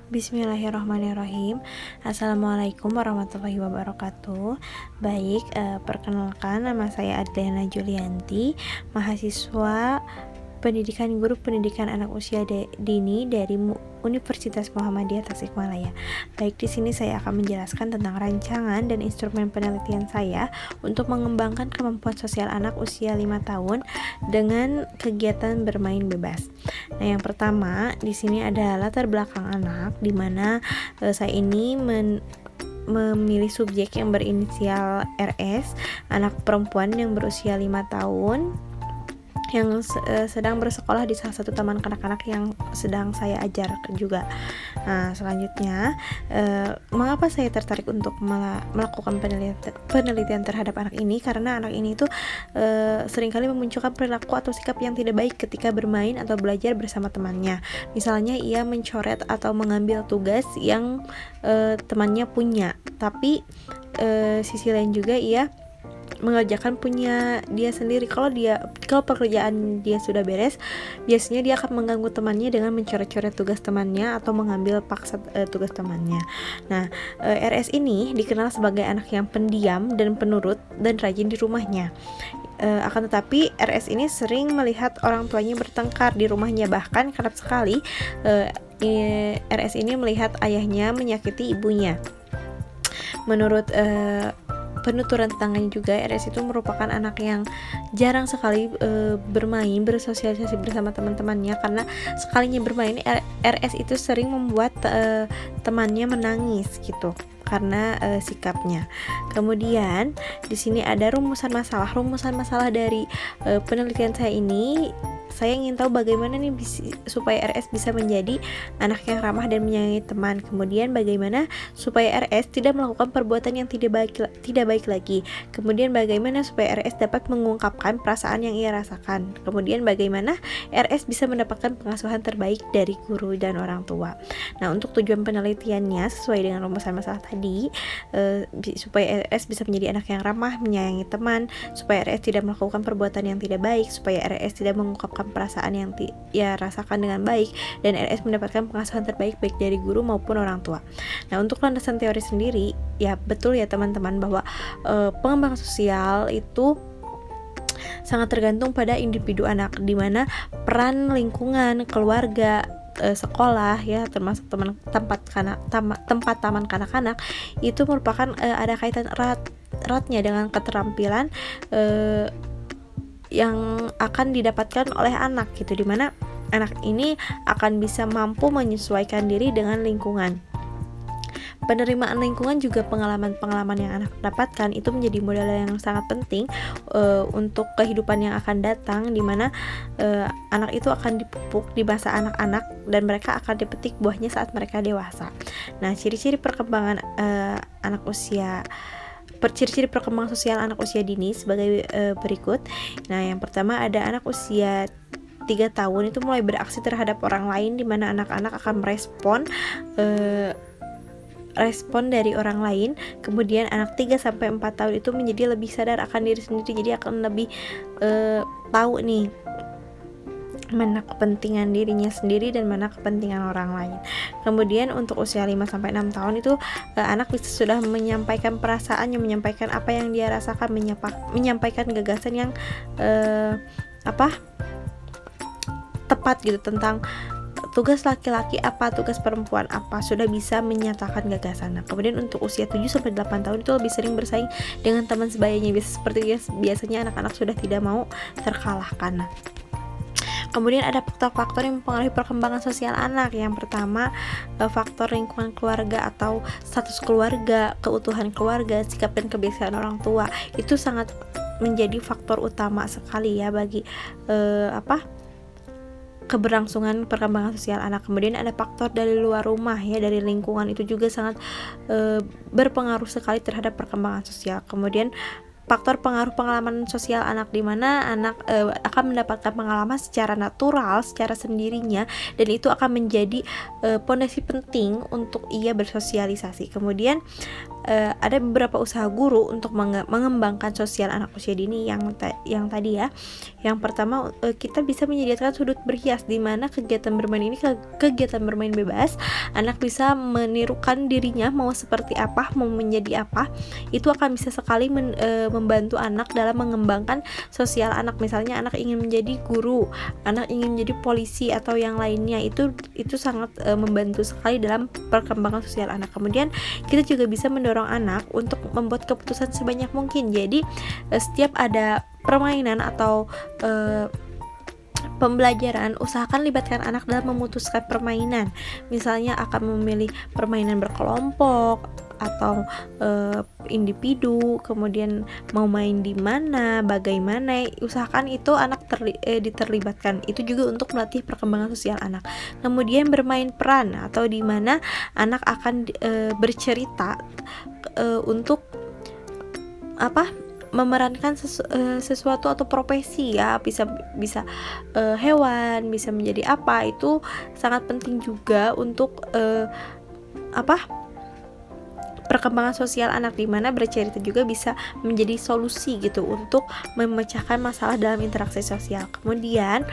Bismillahirrahmanirrahim. Assalamualaikum warahmatullahi wabarakatuh. Baik, perkenalkan nama saya Adliana Julianti, mahasiswa Guru Pendidikan Anak Usia Dini dari Universitas Muhammadiyah Tasikmalaya. Baik, di sini saya akan menjelaskan tentang rancangan dan instrumen penelitian saya untuk mengembangkan kemampuan sosial anak usia 5 tahun dengan kegiatan bermain bebas. Nah, yang pertama di sini ada latar belakang anak, di mana saya ini memilih subjek yang berinisial RS, anak perempuan yang berusia 5 tahun yang sedang bersekolah di salah satu taman kanak-kanak yang sedang saya ajar juga. Nah, selanjutnya mengapa saya tertarik untuk melakukan penelitian terhadap anak ini? Karena anak ini itu seringkali memunculkan perilaku atau sikap yang tidak baik ketika bermain atau belajar bersama temannya. Misalnya ia mencoret atau mengambil tugas yang temannya punya, tapi sisi lain juga ia mengerjakan punya dia sendiri. Kalau pekerjaan dia sudah beres, biasanya dia akan mengganggu temannya dengan mencoret-coret tugas temannya atau mengambil paksa tugas temannya. Nah, RS ini dikenal sebagai anak yang pendiam dan penurut dan rajin di rumahnya. Akan tetapi RS ini sering melihat orang tuanya bertengkar di rumahnya, bahkan kerap sekali RS ini melihat ayahnya menyakiti ibunya. Menurut penuturan tetangganya juga, RS itu merupakan anak yang jarang sekali bermain, bersosialisasi bersama teman-temannya, karena sekalinya bermain RS itu sering membuat temannya menangis gitu karena sikapnya. Kemudian di sini ada rumusan masalah dari penelitian saya ini. Saya ingin tahu bagaimana nih supaya RS bisa menjadi anak yang ramah dan menyayangi teman. Kemudian bagaimana supaya RS tidak melakukan perbuatan yang tidak baik lagi. Kemudian bagaimana supaya RS dapat mengungkapkan perasaan yang ia rasakan. Kemudian bagaimana RS bisa mendapatkan pengasuhan terbaik dari guru dan orang tua. Nah, untuk tujuan penelitiannya sesuai dengan rumusan masalah tadi, supaya RS bisa menjadi anak yang ramah, menyayangi teman, supaya RS tidak melakukan perbuatan yang tidak baik, supaya RS tidak mengungkapkan perasaan yang ia rasakan dengan baik, dan RS mendapatkan pengasuhan terbaik baik dari guru maupun orang tua. Nah, untuk landasan teori sendiri, ya betul ya teman-teman bahwa pengembangan sosial itu sangat tergantung pada individu anak, di mana peran lingkungan, keluarga, sekolah ya, termasuk tempat taman kanak-kanak itu merupakan ada kaitan eratnya dengan keterampilan yang akan didapatkan oleh anak gitu, dimana anak ini akan bisa mampu menyesuaikan diri dengan lingkungan. Penerimaan lingkungan juga pengalaman-pengalaman yang anak dapatkan itu menjadi modal yang sangat penting untuk kehidupan yang akan datang, dimana anak itu akan dipupuk di masa anak-anak dan mereka akan dipetik buahnya saat mereka dewasa. Nah, ciri-ciri perkembangan ciri-ciri perkembangan sosial anak usia dini sebagai berikut. Nah, yang pertama ada anak usia 3 tahun itu mulai beraksi terhadap orang lain, di mana anak-anak akan merespon dari orang lain. Kemudian anak 3-4 tahun itu menjadi lebih sadar akan diri sendiri, jadi akan lebih tahu nih mana kepentingan dirinya sendiri dan mana kepentingan orang lain. Kemudian untuk usia 5-6 tahun itu anak bisa sudah menyampaikan perasaannya, menyampaikan apa yang dia rasakan, menyampaikan gagasan yang tepat gitu tentang tugas laki-laki apa, tugas perempuan apa, sudah bisa menyatakan gagasan. Nah, kemudian untuk usia 7-8 tahun itu lebih sering bersaing dengan teman sebayanya, biasanya anak-anak sudah tidak mau terkalahkan. Nah, kemudian ada faktor-faktor yang mempengaruhi perkembangan sosial anak. Yang pertama, faktor lingkungan keluarga atau status keluarga, keutuhan keluarga, sikap dan kebiasaan orang tua. Itu sangat menjadi faktor utama sekali ya bagi keberlangsungan perkembangan sosial anak. Kemudian ada faktor dari luar rumah ya, dari lingkungan, itu juga sangat berpengaruh sekali terhadap perkembangan sosial. Kemudian faktor pengaruh pengalaman sosial anak, di mana anak akan mendapatkan pengalaman secara natural, secara sendirinya, dan itu akan menjadi pondasi penting untuk ia bersosialisasi. Kemudian ada beberapa usaha guru untuk mengembangkan sosial anak usia dini yang tadi ya. Yang pertama, kita bisa menyediakan sudut berhias di mana kegiatan bermain ini kegiatan bermain bebas. Anak bisa menirukan dirinya mau seperti apa, mau menjadi apa. Itu akan bisa sekali membantu anak dalam mengembangkan sosial anak. Misalnya anak ingin menjadi guru, anak ingin menjadi polisi atau yang lainnya. Itu sangat membantu sekali dalam perkembangan sosial anak. Kemudian kita juga bisa mendorong anak untuk membuat keputusan sebanyak mungkin. Jadi setiap ada permainan atau pembelajaran, usahakan libatkan anak dalam memutuskan permainan. Misalnya akan memilih permainan berkelompok atau individu, kemudian mau main di mana, bagaimana, usahakan itu anak diterlibatkan. Itu juga untuk melatih perkembangan sosial anak. Kemudian bermain peran atau di mana anak akan bercerita untuk memerankan sesuatu atau profesi ya, bisa hewan, bisa menjadi apa. Itu sangat penting juga untuk perkembangan sosial anak, di mana bercerita juga bisa menjadi solusi gitu untuk memecahkan masalah dalam interaksi sosial. Kemudian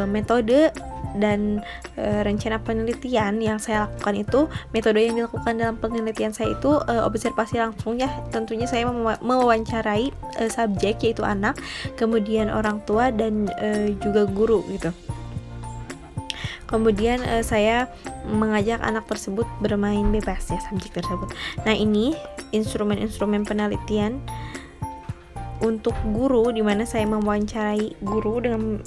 metode dan rencana penelitian yang saya lakukan itu, metode yang dilakukan dalam penelitian saya itu observasi langsung ya. Tentunya saya mewawancarai subjek, yaitu anak, kemudian orang tua dan juga guru gitu. Kemudian saya mengajak anak tersebut bermain bebas ya, subjek tersebut. Nah, ini instrumen-instrumen penelitian untuk guru, di mana saya mewawancarai guru dengan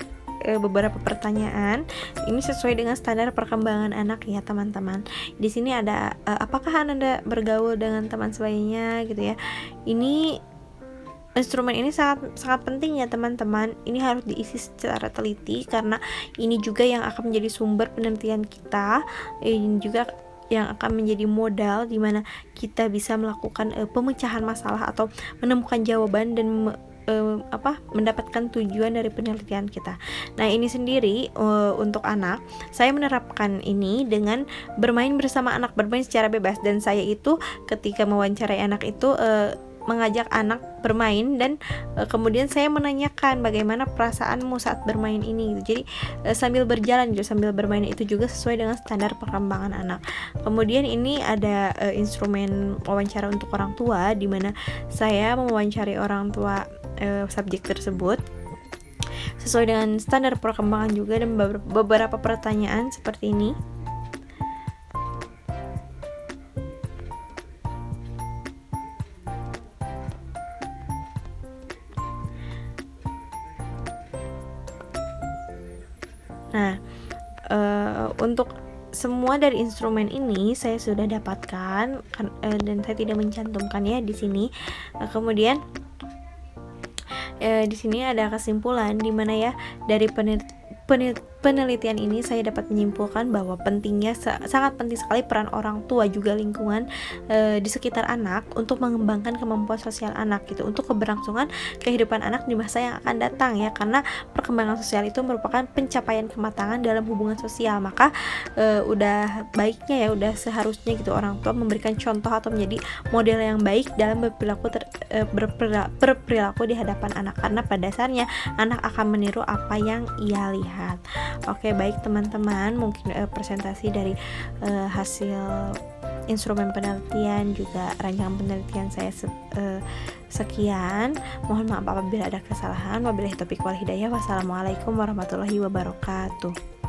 beberapa pertanyaan. Ini sesuai dengan standar perkembangan anak ya teman-teman. Di sini ada apakah Anda bergaul dengan teman sebayanya gitu ya. Instrumen ini sangat penting ya teman-teman. Ini harus diisi secara teliti karena ini juga yang akan menjadi sumber penelitian kita. Ini juga yang akan menjadi modal di mana kita bisa melakukan pemecahan masalah atau menemukan jawaban dan mendapatkan tujuan dari penelitian kita. Nah, ini sendiri untuk anak, saya menerapkan ini dengan bermain bersama anak, bermain secara bebas. Dan saya itu ketika mewawancarai anak itu mengajak anak bermain dan kemudian saya menanyakan bagaimana perasaanmu saat bermain ini gitu. Jadi sambil berjalan gitu, sambil bermain, itu juga sesuai dengan standar perkembangan anak. Kemudian ini ada instrumen wawancara untuk orang tua, di mana saya mewawancari orang tua subjek tersebut sesuai dengan standar perkembangan juga, dan beberapa pertanyaan seperti ini. Nah, untuk semua dari instrumen ini saya sudah dapatkan dan saya tidak mencantumkan ya di sini. Kemudian di sini ada kesimpulan di mana ya dari penelitian ini saya dapat menyimpulkan bahwa sangat penting sekali peran orang tua juga lingkungan di sekitar anak untuk mengembangkan kemampuan sosial anak gitu, untuk keberlangsungan kehidupan anak di masa yang akan datang ya, karena perkembangan sosial itu merupakan pencapaian kematangan dalam hubungan sosial. Maka udah baiknya ya, udah seharusnya gitu orang tua memberikan contoh atau menjadi model yang baik dalam berperilaku di hadapan anak, karena pada dasarnya anak akan meniru apa yang ia lihat. Oke, baik teman-teman, mungkin presentasi dari hasil instrumen penelitian juga rancangan penelitian saya sekian. Mohon maaf apabila ada kesalahan. Wabillahi taufiq wal hidayah. Wassalamualaikum warahmatullahi wabarakatuh.